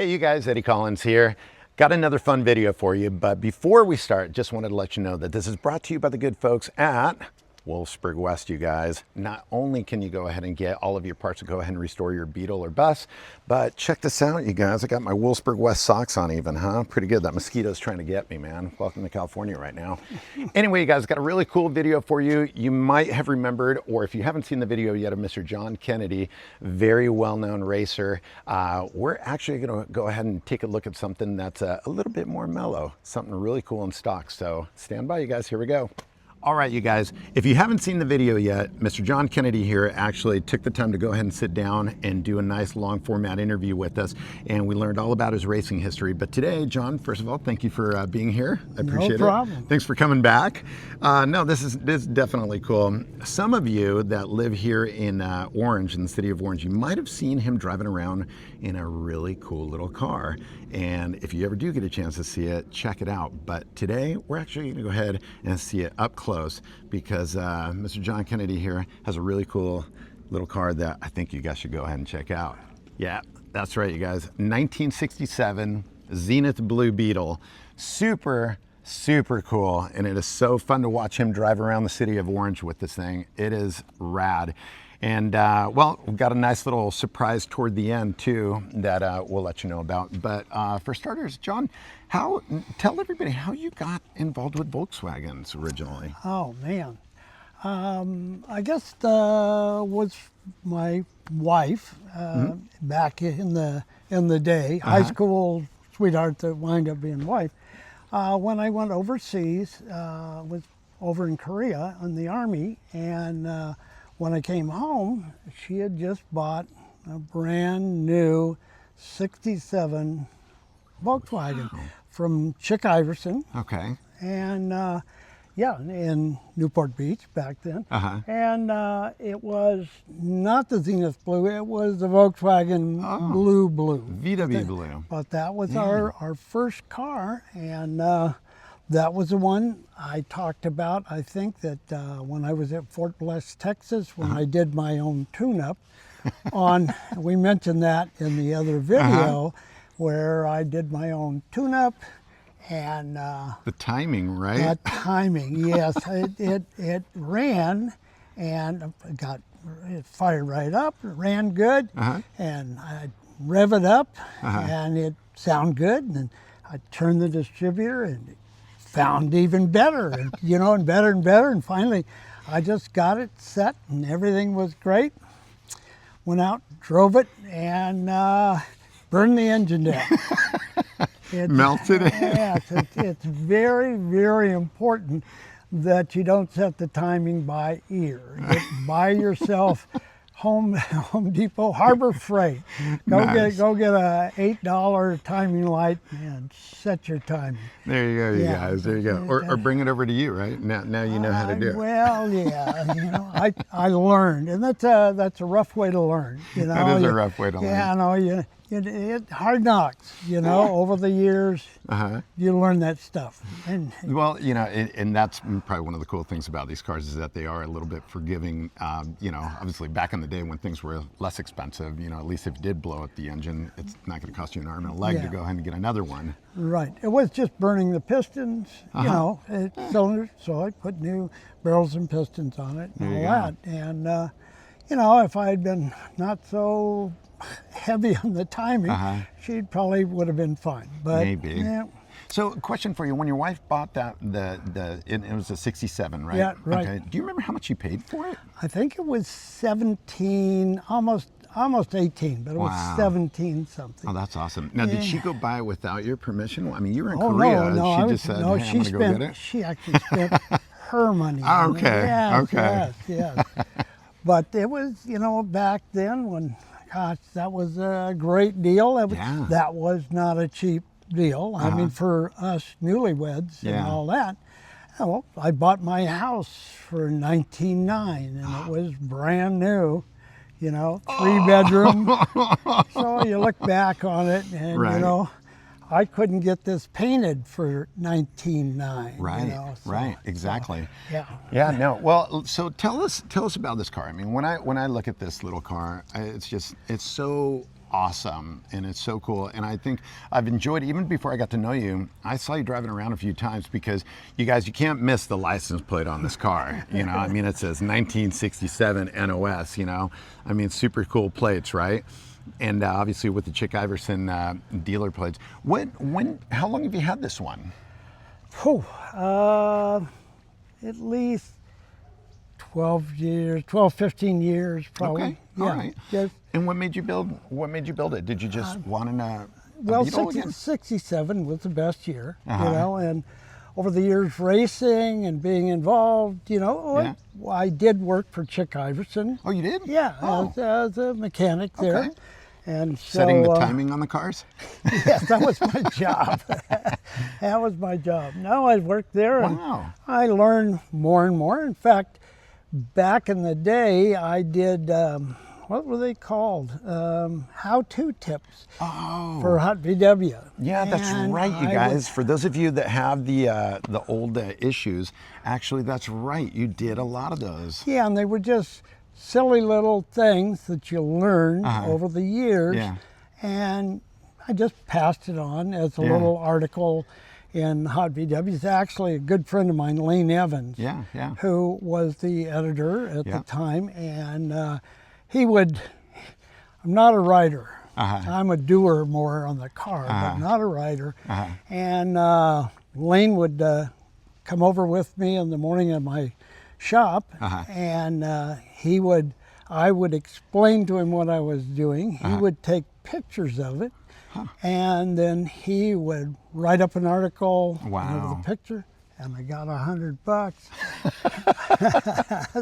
Hey you guys, Eddie Collins here. Got another fun video for you, but before we start, just wanted to let you know that this is brought to you by the good folks at Wolfsburg West, you guys. Not only can you go ahead and get all of your parts to go ahead and restore your Beetle or bus, but check this out, you guys. I got my Wolfsburg West socks on even, huh? Pretty good. That mosquito's trying to get me, man. Welcome to California right now. Anyway, you guys, got a really cool video for you. You might have remembered, or if you haven't seen the video yet, of Mr. John Kennedy, very well-known racer. We're actually gonna go ahead and take a look at something that's a little bit more mellow, something really cool in stock. So stand by, you guys. Here we go. All right, you guys, if you haven't seen the video yet, Mr. John Kennedy here actually took the time to go ahead and sit down and do a nice long format interview with us, and we learned all about his racing history. But today, John, first of all, thank you for being here. I appreciate it. No problem. Thanks for coming back. No, this is definitely cool. Some of you that live here in Orange, in the city of Orange, you might have seen him driving around in a really cool little car. And if you ever do get a chance to see it, check it out. But today, we're actually gonna go ahead and see it up close because Mr. John Kennedy here has a really cool little car that I think you guys should go ahead and check out. Yeah, that's right, you guys. 1967 Zenith Blue Beetle. Super cool, and it is so fun to watch him drive around the city of Orange with this thing. It is rad. And well, we've got a nice little surprise toward the end too that we'll let you know about. But for starters, John, tell everybody how you got involved with Volkswagens originally. Oh man, I guess was my wife back in the day, high school sweetheart that wound up being wife. When I went overseas, was over in Korea in the Army, and when I came home, she had just bought a brand new 67 Volkswagen from Chick Iverson. Okay. And yeah, in Newport Beach back then. And it was not the Zenith Blue, it was the Volkswagen Blue. VW Blue. But that was our first car, and that was the one I talked about. I think that when I was at Fort Bliss, Texas, when I did my own tune-up we mentioned that in the other video where I did my own tune-up, and the timing, right? That timing, yes. It ran, and it fired right up, it ran good, and I rev it up, and it sounded good, and I turned the distributor, and it found even better, and, and better, and finally I just got it set, and everything was great. Went out, drove it, and burned the engine down. Melted it. Yes, it's very important that you don't set the timing by ear. Buy yourself Home Depot Harbor Freight. Go get a $8 timing light and set your timing. There you go, you guys. There you go. Or bring it over to you, right? Now you know how to do it. Well, yeah. I learned, and that's a rough way to learn. That is a rough way to learn. Yeah, it hard knocks. Over the years, you learn that stuff. And well, and that's probably one of the cool things about these cars is that they are a little bit forgiving. Obviously back in the day when things were less expensive, at least if you did blow up the engine, it's not going to cost you an arm and a leg to go ahead and get another one. Right. It was just burning the pistons, cylinders. So I put new barrels and pistons on it and all that. And if I had been not so heavy on the timing, she probably would have been fine. But maybe. Yeah. So, question for you: when your wife bought that, it was a '67, right? Yeah, right. Okay. Do you remember how much you paid for it? I think it was 17, almost 18, but it was 17 something. Oh, that's awesome. Now, did she go buy it without your permission? I mean, you were in Korea. No, she just said, "Hey, I'm going to go get it." She actually spent her money. Okay. Yes. But it was, back then when. Gosh, that was a great deal. That was not a cheap deal. I mean, for us newlyweds and all that. Well, I bought my house for $19,900, and it was brand new, 3-bedroom. So you look back on it, and I couldn't get this painted for $19,900. Right, right, exactly. So, yeah. No. Well, so tell us about this car. I mean, when I look at this little car, it's so awesome, and it's so cool. And I think I've enjoyed, even before I got to know you, I saw you driving around a few times, because you guys, you can't miss the license plate on this car. You know, I mean, it says 1967 NOS, you know, I mean, super cool plates, right? And obviously with the Chick Iverson dealer plates. How long have you had this one? Whew, at least 12 years, 12, 15 years probably. Okay, Yeah. all right. Just, And what made you build it? Did you just want a well, Beetle again? 67 was the best year, Uh-huh. you know, and over the years racing and being involved, you know, Yeah. I did work for Chick Iverson. Oh, you did? Yeah, Oh. as a mechanic there. Okay. And so, Setting the timing on the cars? yes, that was my job. That was my job. No, I worked there, and Wow. I learned more and more. In fact, back in the day, I did, what were they called? How-to tips for Hot VW. Yeah, that's And right, you I guys. would- For those of you that have the old issues, actually, that's right. You did a lot of those. yeah, and they were just silly little things that you learn over the years. Yeah. And I just passed it on as a Yeah. little article in Hot VW. It's actually a good friend of mine, Lane Evans, Yeah, yeah. who was the editor at Yeah. the time. And he would, I'm not a writer. I'm a doer more on the car, but not a writer. And Lane would come over with me in the morning at my shop, and I would explain to him what I was doing. He would take pictures of it, and then he would write up an article Wow. with a picture, and I got $100.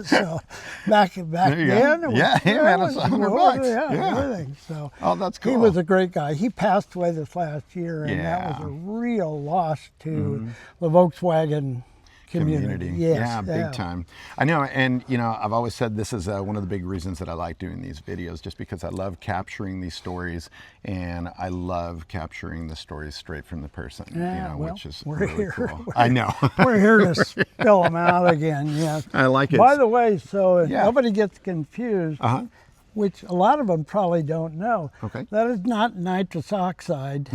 So back There you then, go. Yeah, hey, man, it's $100. Yeah, Yeah. everything. So Oh, that's cool. he was a great guy. He passed away this last year, and that was Yeah. a real loss to the Volkswagen community. Yes, Yeah, big time. I know, and you know, I've always said this is one of the big reasons that I like doing these videos, just because I love capturing these stories, and I love capturing the stories straight from the person, Yeah, you know, well, which is we're really here. cool. I know. We're here to spill them out again. Yes. I like it. By the way, so Yeah. nobody gets confused, which a lot of them probably don't know. Okay. That is not nitrous oxide.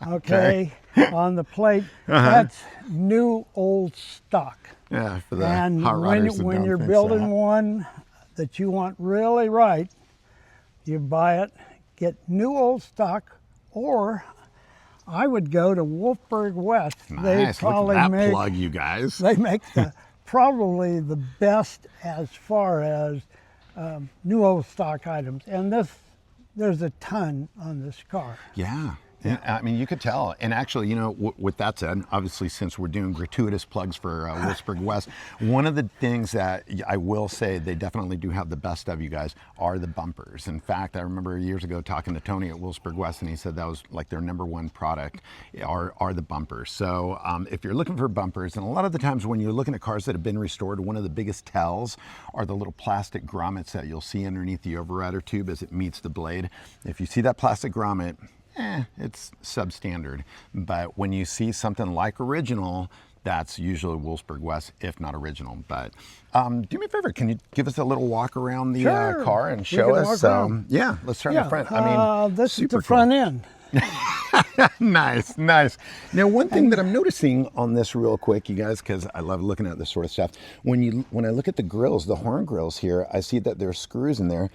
Okay. On the plate, that's new old stock. Yeah, for the And hot rodders that when don't you're fix building that. one that you want really right, you buy it, get new old stock, or I would go to Wolfburg West. Nice. Look at that plug, you guys. They make probably the best as far as new old stock items, and there's a ton on this car. Yeah. Yeah, I mean, you could tell. And actually, you know, with that said, obviously, since we're doing gratuitous plugs for Wolfsburg West, one of the things that I will say they definitely do have the best of, you guys, are the bumpers. In fact, I remember years ago talking to Tony at Wolfsburg West, and he said that was like their #1 product are the bumpers. So if you're looking for bumpers, and a lot of the times when you're looking at cars that have been restored, one of the biggest tells are the little plastic grommets that you'll see underneath the overrider tube as it meets the blade. If you see that plastic grommet, it's substandard. But when you see something like original, that's usually Wolfsburg West, if not original. But do me a favor, can you give us a little walk around the Sure. car and We show can us? walk around. Yeah, let's start in the front. I mean, this is super the front end. cool. Nice, nice. Now, one thing that I'm noticing on this real quick, you guys, because I love looking at this sort of stuff. When I look at the grills, the horn grills here, I see that there's screws in there.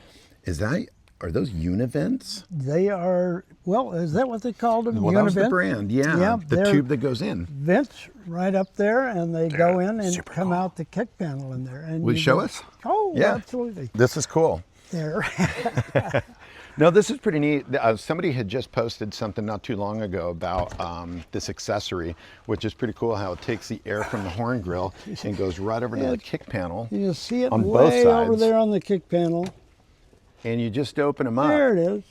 Are those univents? They are, well, is that what they called them? Well, that was the Univent? brand, yeah. Yeah, The they're tube that goes in. vents right up there, and they go in and super come cool. out the kick panel in there. And Will you show get- us? Oh, Yeah. absolutely. This is cool. There. No, this is pretty neat. Somebody had just posted something not too long ago about this accessory, which is pretty cool, how it takes the air from the horn grill and goes right over to the kick panel. You see it On both way over sides. there on the kick panel. And you just open them up. There it is.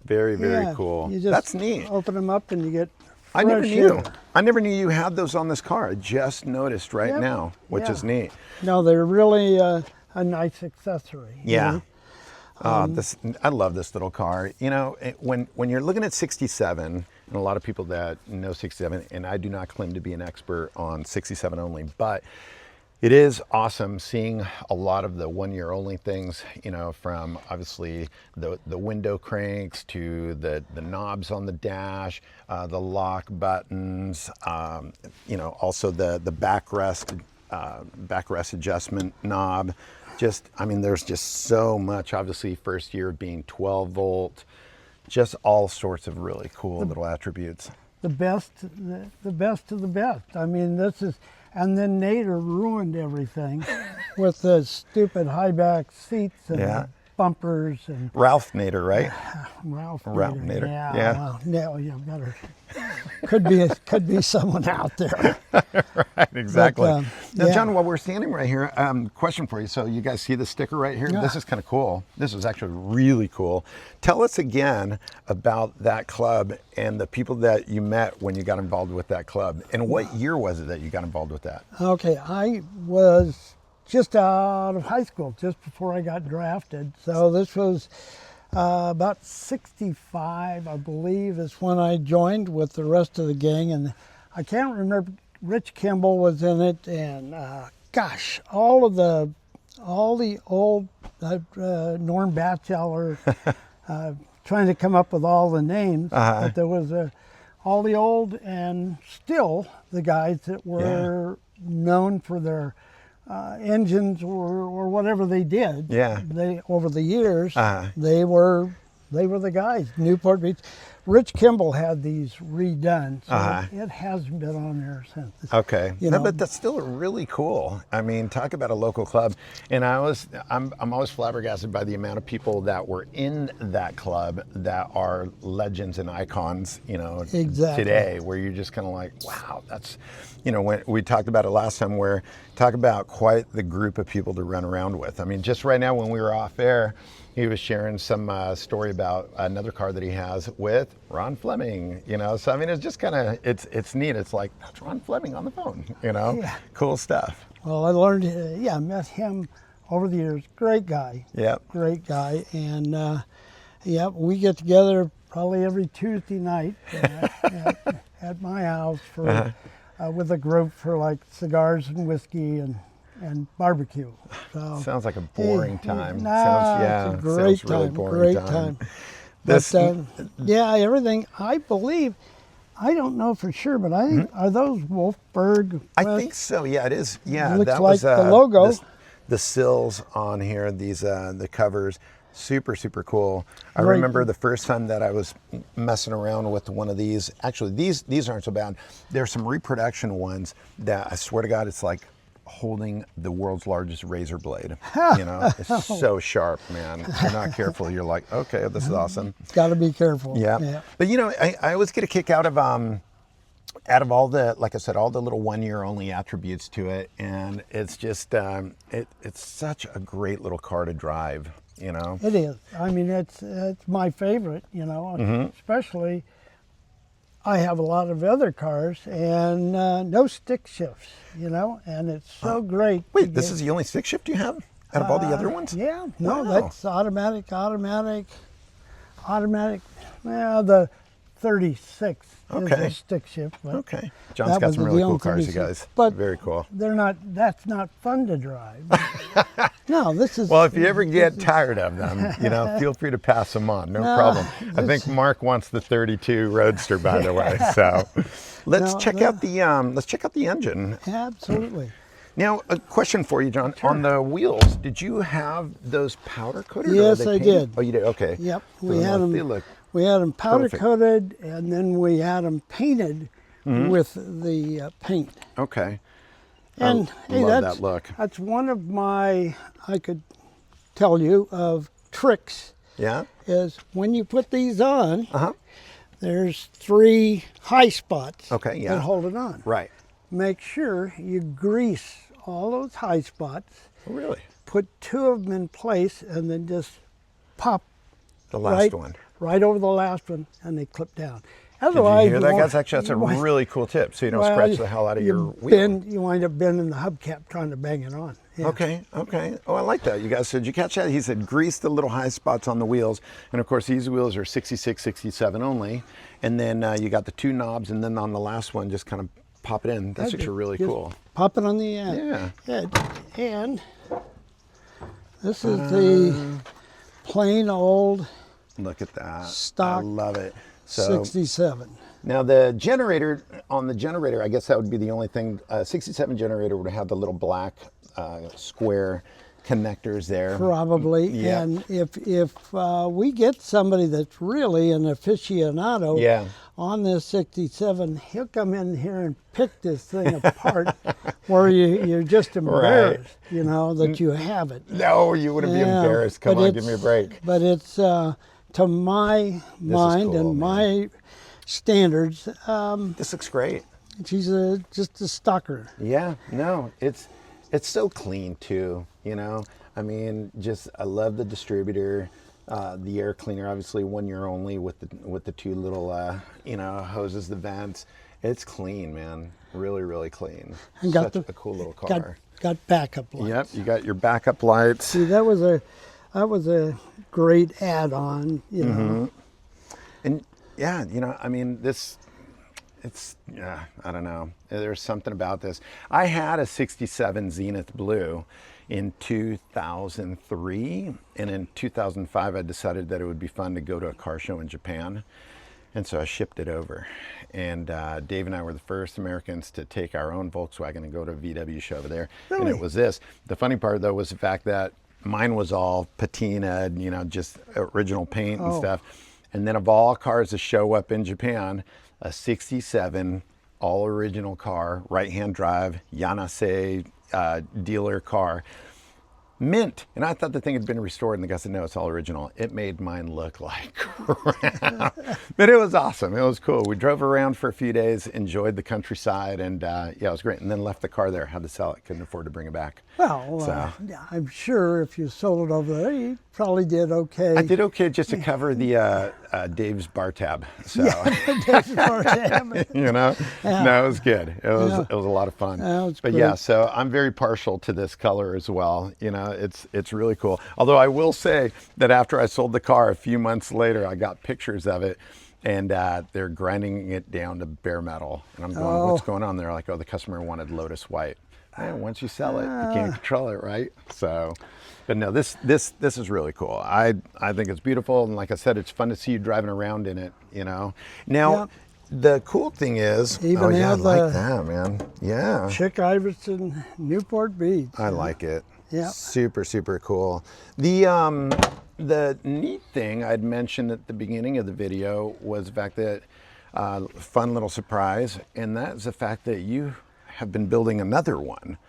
Very, very Yeah, cool. You just That's neat. Open them up and you get I never fresh knew. air. I never knew you had those on this car. I just noticed right Yep. now, which Yeah. is neat. No, they're really a nice accessory. you Yeah. know. I love this little car. You know, when you're looking at 67, and a lot of people that know 67, and I do not claim to be an expert on 67 only, but It is awesome seeing a lot of the 1 year only things, you know, from obviously the window cranks to the knobs on the dash, the lock buttons, you know, also the backrest adjustment knob. Just, I mean, there's just so much, obviously first year being 12 volt, just all sorts of really cool little attributes. The best of the best. I mean, this is, and then Nader ruined everything with the stupid high back seats and bumpers and Ralph Nader, right? Ralph Nader. Yeah. Yeah. Well, no, you better. Could be someone out there. Right, exactly. But, now, yeah. John, while we're standing right here, question for you. So you guys see the sticker right here? Yeah. This is kind of cool. This is actually really cool. Tell us again about that club and the people that you met when you got involved with that club. And what year was it that you got involved with that? Okay, I was just out of high school, just before I got drafted. So this was about 65, I believe, is when I joined with the rest of the gang. And I can't remember, Rich Kimball was in it, and gosh, all the old Norm Batchelor, trying to come up with all the names. But there was all the old and still the guys that were known for their engines or whatever they did. Yeah. They over the years they were the guys. Newport Beach. Rich Kimball had these redone, so it hasn't been on there since. Okay, You no, know. but that's still really cool. I mean, talk about a local club, and I'm always flabbergasted by the amount of people that were in that club that are legends and icons. You know, Exactly. today, where you're just kind of like, wow, that's, you know, when we talked about it last time, where talk about quite the group of people to run around with. I mean, just right now when we were off air, he was sharing some story about another car that he has with Ron Fleming, you know. So I mean, it's just kind of, it's neat. It's like, that's Ron Fleming on the phone, you know. Yeah. Cool stuff. Well, I learned, I met him over the years. Great guy. Yep. Great guy. And we get together probably every Tuesday night at my house for with a group for like cigars and whiskey and barbecue. So, Sounds like a boring time. Nah, it's a great sounds really time. boring Great time. time. This, But everything. I believe. I don't know for sure, but I think are those Wolfsburg? I think so. Yeah, it is. Yeah, Looks that like was the logo. the sills on here. These the covers. Super cool. I Right. remember the first time that I was messing around with one of these. Actually, these aren't so bad. There's some reproduction ones that I swear to God, it's like holding the world's largest razor blade. You know, it's so sharp, man. If you're not careful, you're like, okay, this is awesome. Got to be careful. Yeah. But you know, I always get a kick out of all the, like I said, all the little 1 year only attributes to it, and it's just it's such a great little car to drive. You know, It is. I mean, it's my favorite. You know, especially. I have a lot of other cars and no stick shifts, you know, and it's so great. to wait, this get- is the only stick shift you have out of all the other ones? Yeah, no, Wow. that's automatic. Well, the 36 is Okay. a stick shift. But Okay. John's that got was some the really cool only cars, you 36. guys. But Very cool. they're not. That's not fun to drive. No, this is. Well, if you ever get tired of them, you know, feel free to pass them on. No problem. I think Mark wants the 32 Roadster, by the way. So let's No, check out the engine. Absolutely. Now, a question for you, John. On the wheels, did you have those powder coated? or are Yes, they I painted? did. Oh, you did. Okay. Yep, For we the had most, they them. look We had them powder perfect. coated, and then we had them painted with the paint. okay. And I hey, love that's that look. that's one of my, I could tell you, of tricks. Yeah. Is when you put these on, Uh huh. there's 3 high spots Okay, yeah. that hold it on. Right. Make sure you grease all those high spots, Oh, really? put 2 of them in place, and then just pop The last right, one. right over the last one, and they clip down. Did Otherwise, you hear that, won't- guys? Actually, that's a you won't- really cool tip, so you don't well, scratch the hell out of you your wheel. You wind up bending the hubcap trying to bang it on. Yeah. Okay. Oh, I like that. You guys, so did you catch that? He said grease the little high spots on the wheels. And of course, these wheels are 66, 67 only. And then you got the 2 knobs, and then on the last one, just kind of pop it in. That's actually really Just cool. Pop it on the end. Yeah. And this is the plain old Look at that. stock I love it. So 67. now the generator, on the generator, I guess that would be the only thing. 67 generator would have the little black square connectors there. Probably. Yeah. And if we get somebody that's really an aficionado Yeah. on this 67, he'll come in here and pick this thing apart where you're just embarrassed, you know, that you have it. No, you wouldn't be embarrassed. Come on, give me a break. But it's, to my mind cool, and man. my standards, This looks great. she's just a stalker. Yeah, no, it's so clean too, you know. I mean, just I love the distributor, the air cleaner. Obviously, 1 year only with the two little you know, hoses, the vents. It's clean, man. Really, really clean. And Such a cool little car. Got backup lights. Yep, you got your backup lights. See, that was a great add-on, you know. And yeah, you know, I mean, yeah, I don't know. There's something about this. I had a 67 Zenith Blue in 2003, and in 2005 I decided that it would be fun to go to a car show in Japan, and so I shipped it over. And Dave and I were the first Americans to take our own Volkswagen and go to a VW show over there. Really? And it was this. The funny part though was the fact that mine was all patina, you know, just original paint and stuff. And then of all cars to show up in Japan, a 67 all original car, right-hand drive, Yanase dealer car, mint. And I thought the thing had been restored, and the guy said, no, it's all original. It made mine look like crap. But it was awesome. It was cool. We drove around for a few days, enjoyed the countryside, and yeah, it was great. And then left the car there, had to sell it, couldn't afford to bring it back. Well, So. I'm sure if you sold it over there, you probably did okay. I did okay just to cover the Dave's bar tab. So, you know, no, it was good. It was a lot of fun. was But great. yeah, so I'm very partial to this color as well. You know, it's really cool. Although I will say that after I sold the car a few months later, I got pictures of it, and they're grinding it down to bare metal. And I'm going, what's going on? They're like, oh, the customer wanted Lotus White. And once you sell it, you can't control it, right? So, but no, this is really cool. I think it's beautiful, and like I said, it's fun to see you driving around in it. You know. Now, the cool thing is, Even oh yeah, I have like that, man. Yeah, Chick Iverson, Newport Beach. I like it. Yeah. Super, super cool. The neat thing I'd mentioned at the beginning of the video was the fact that fun little surprise, and that's the fact that you have been building another one,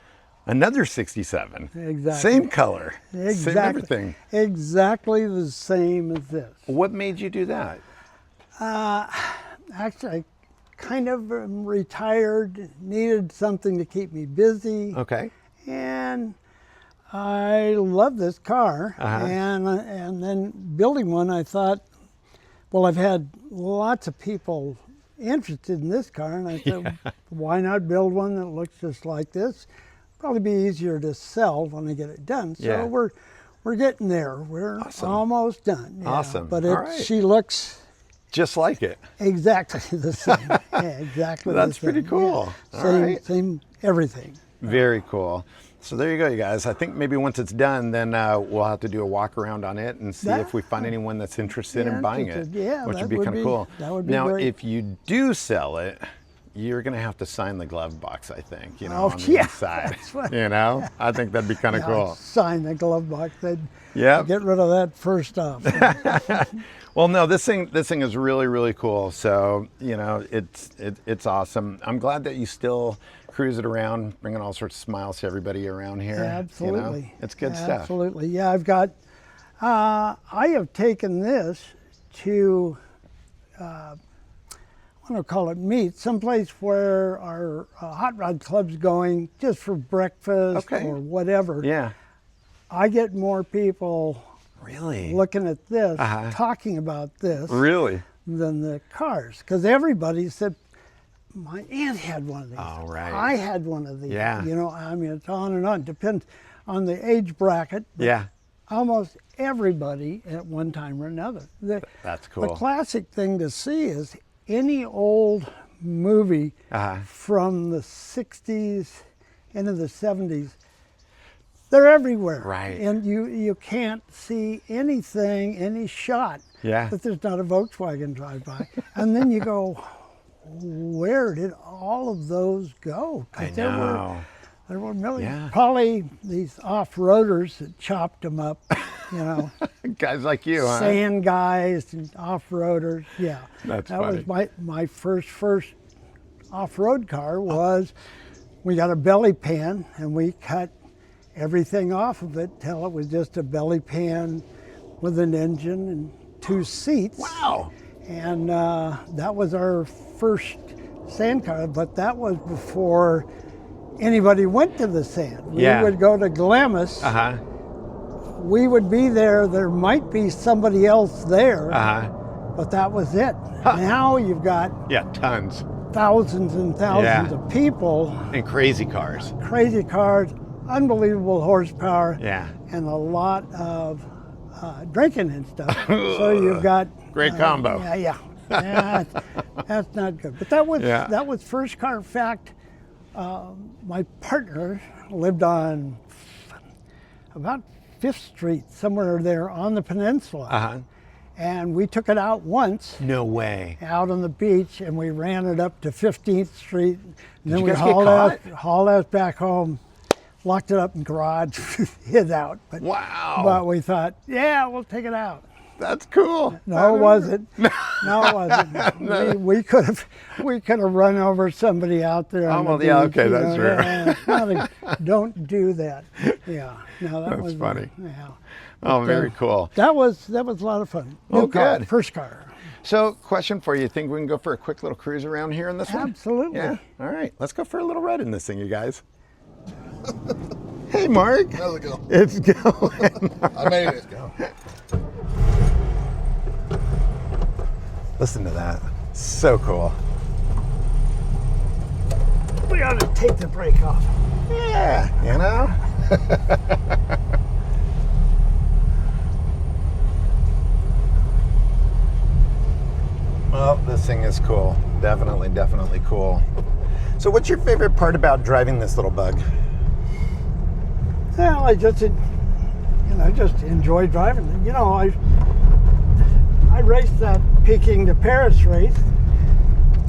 another 67. Exactly. Same color. Exactly. Same everything. Exactly the same as this. What made you do that? Actually, I kind of retired, needed something to keep me busy. Okay. And I love this car, and then building one, I thought, well, I've had lots of people interested in this car, and I thought, why not build one that looks just like this? Probably be easier to sell when I get it done. So we're getting there. We're almost done. Yeah. Awesome. But All right. she looks Just like it. exactly the same. Yeah, exactly. That's the same. pretty cool. Yeah. All Same, right. same everything. Very cool. So there you go, you guys. I think maybe once it's done, then we'll have to do a walk around on it and see if we find anyone that's interested in buying it, Yeah, which that would be kind of cool. That would be now, great. if you do sell it, you're going to have to sign the glove box, I think, you know, Oh, on the yeah, inside. that's right. You know, I think that'd be kind of cool. Sign the glove box. They'd Yep. get rid of that first off. Well, no, this thing is really, really cool. So, you know, it's awesome. I'm glad that you still cruise it around, bringing all sorts of smiles to everybody around here. Absolutely. You know? It's good stuff. Absolutely. Yeah, I've got, I have taken this to, I want to call it meet, someplace where our hot rod club's going just for breakfast or whatever. Yeah. I get more people Really? looking at this, talking about this, Really? than the cars. Because everybody said, my aunt had one of these. Oh, right. I had one of these. Yeah. You know, I mean, it's on and on. Depends on the age bracket. But Yeah. almost everybody at one time or another. That's cool. The classic thing to see is any old movie Uh-huh. from the 60s into the 70s. They're everywhere. Right. And you can't see anything, any shot Yeah. that there's not a Volkswagen drive by. And then you go, where did all of those go? 'Cause I know. There were millions. Yeah. Probably these off-roaders that chopped them up, you know. Guys like you, huh? Sand guys and off-roaders, yeah. That's that funny. was my first off-road car was, we got a belly pan and we cut everything off of it till it was just a belly pan with an engine and 2 seats. Wow. And that was our first sand car, but that was before anybody went to the sand. We Yeah. would go to Glamis. Uh-huh. We would be there. There might be somebody else there, Uh-huh. but that was it. Huh. Now you've got Yeah, tons. thousands and thousands Yeah. of people, And crazy cars. crazy cars, unbelievable horsepower, Yeah. and a lot of drinking and stuff. So you've got Great combo. Yeah. That's not good. But that was first car. In fact, my partner lived on about 5th Street, somewhere there on the peninsula. Uh-huh. And we took it out once, No way. out on the beach, and we ran it up to 15th Street. And then you we guys get hauled ass back home, locked it up in the garage, hid out. But Wow. we thought, yeah, we'll take it out. That's cool. No, it wasn't. No, it wasn't. We could have run over somebody out there. Oh, on the well, yeah, beach, okay, you that's know, don't do that. Yeah, no, that That's was funny. Yeah, Oh, very cool. that was a lot of fun. Oh, New car, good. first car. So, question for you. Think we can go for a quick little cruise around here in this one? Absolutely. Yeah. All right. Let's go for a little ride in this thing, you guys. Hey, Mark. How's it going? It's going. I made it go. Listen to that. So cool. We ought to take the brake off. Yeah, you know? Well, this thing is cool. Definitely, definitely cool. So what's your favorite part about driving this little bug? Well, I just enjoy driving. You know, I raced that Peking to Paris race.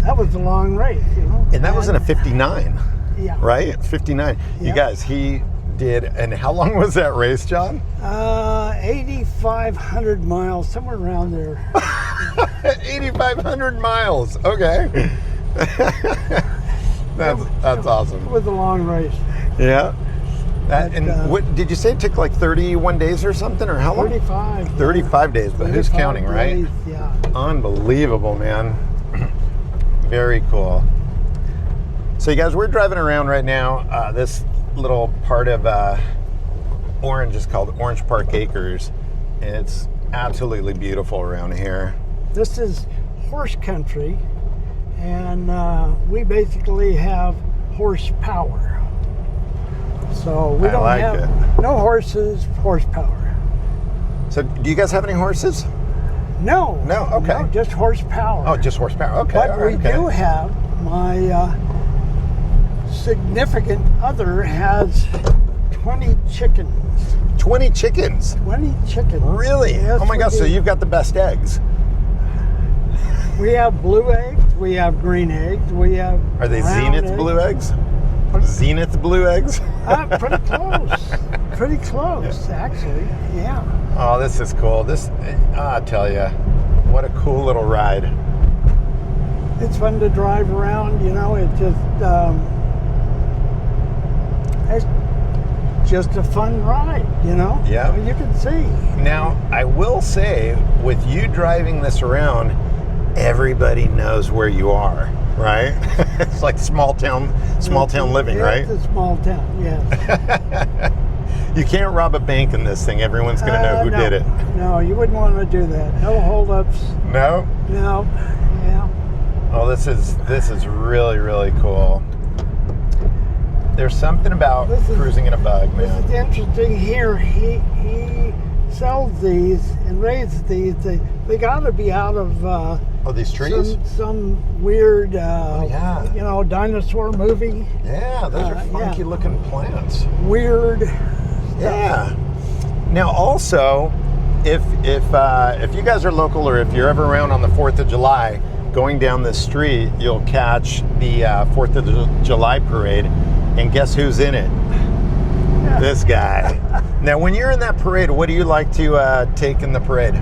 That was a long race, you know. And that was in a 59, Yeah. right? 59. You Yeah. guys, he did, and how long was that race, John? 8,500 miles, somewhere around there. 8,500 miles. Okay. That's awesome. It was a long race. Yeah. But, What did you say? It took like 31 days or something, or how long? 35. 35 days, but who's 35 counting, right? days, yeah. Unbelievable, man. Very cool. So, you guys, we're driving around right now. This little part of Orange is called Orange Park Acres. And it's absolutely beautiful around here. This is horse country, and we basically have horsepower. So we I don't like have it. no horses, horsepower. So, do you guys have any horses? No. No, okay. No, just horsepower. Oh, just horsepower. Okay. But all right, we okay. do have, my significant other has 20 chickens. 20 chickens. 20 chickens. Really? Yes, Oh my we gosh, so do. you've got the best eggs. We have blue eggs, we have green eggs, we have Are they brown Zenith blue eggs? Zenith blue eggs? Pretty close. Pretty close, actually. Yeah. Oh, this is cool. I tell you, what a cool little ride. It's fun to drive around, you know, it's just a fun ride, you know? Yeah. You can see. Now, I will say, with you driving this around, everybody knows where you are, right? It's like small town living, right? It's a small town, yes. You can't rob a bank in this thing. Everyone's going to know who No. did it. No, you wouldn't want to do that. No holdups. No? No. Yeah. Oh, this is really, really cool. There's something about cruising in a bug, This man. is interesting here. He sells these and raises these, they got to be out of Oh, these trees? some weird, yeah. you know, dinosaur movie. Yeah, those are funky looking plants. Weird. Yeah. Now, also, if you guys are local or if you're ever around on the 4th of July, going down this street, you'll catch the 4th of July parade, and guess who's in it? This guy. Now, when you're in that parade, what do you like to take in the parade?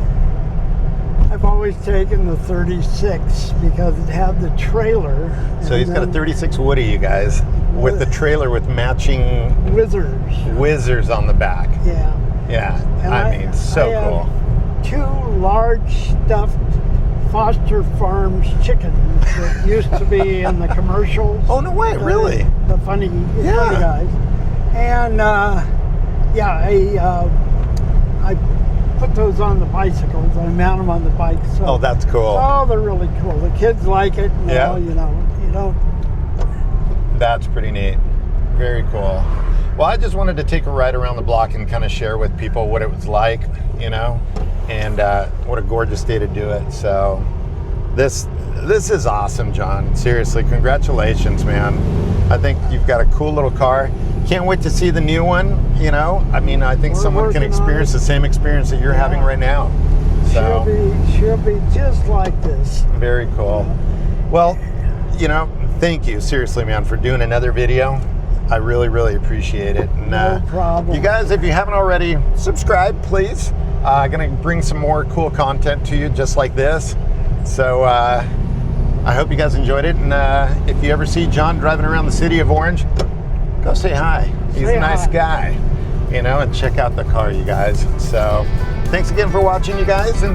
I've always taken the 36 because it had the trailer. So he's got a 36 Woody, you guys, with the trailer with matching whizzers on the back. Yeah. Yeah, And I mean, so I cool. have 2 large stuffed Foster Farms chickens that used to be in the commercials. Oh, no way, really? The funny guys. And I put those on the bicycles. I mount them on the bike. So, Oh, that's cool. Oh, they're really cool. The kids like it. Yeah. You don't. That's pretty neat. Very cool. Well, I just wanted to take a ride around the block and kind of share with people what it was like, you know, and what a gorgeous day to do it. So this is awesome, John. Seriously, congratulations, man. I think you've got a cool little car. Can't wait to see the new one, you know. I mean, I think someone can experience the same experience that you're having right now. So She'll be just like this. very cool. Well, you know, thank you, seriously, man, for doing another video. I really, really appreciate it. And, No problem. You guys, if you haven't already, subscribe, please. I'm going to bring some more cool content to you just like this. So I hope you guys enjoyed it. And if you ever see John driving around the city of Orange, go say hi. He's a nice guy, you know, and check out the car, you guys. So thanks again for watching, you guys, and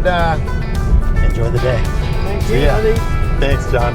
enjoy the day. Thank See you, ya. buddy. Thanks, John.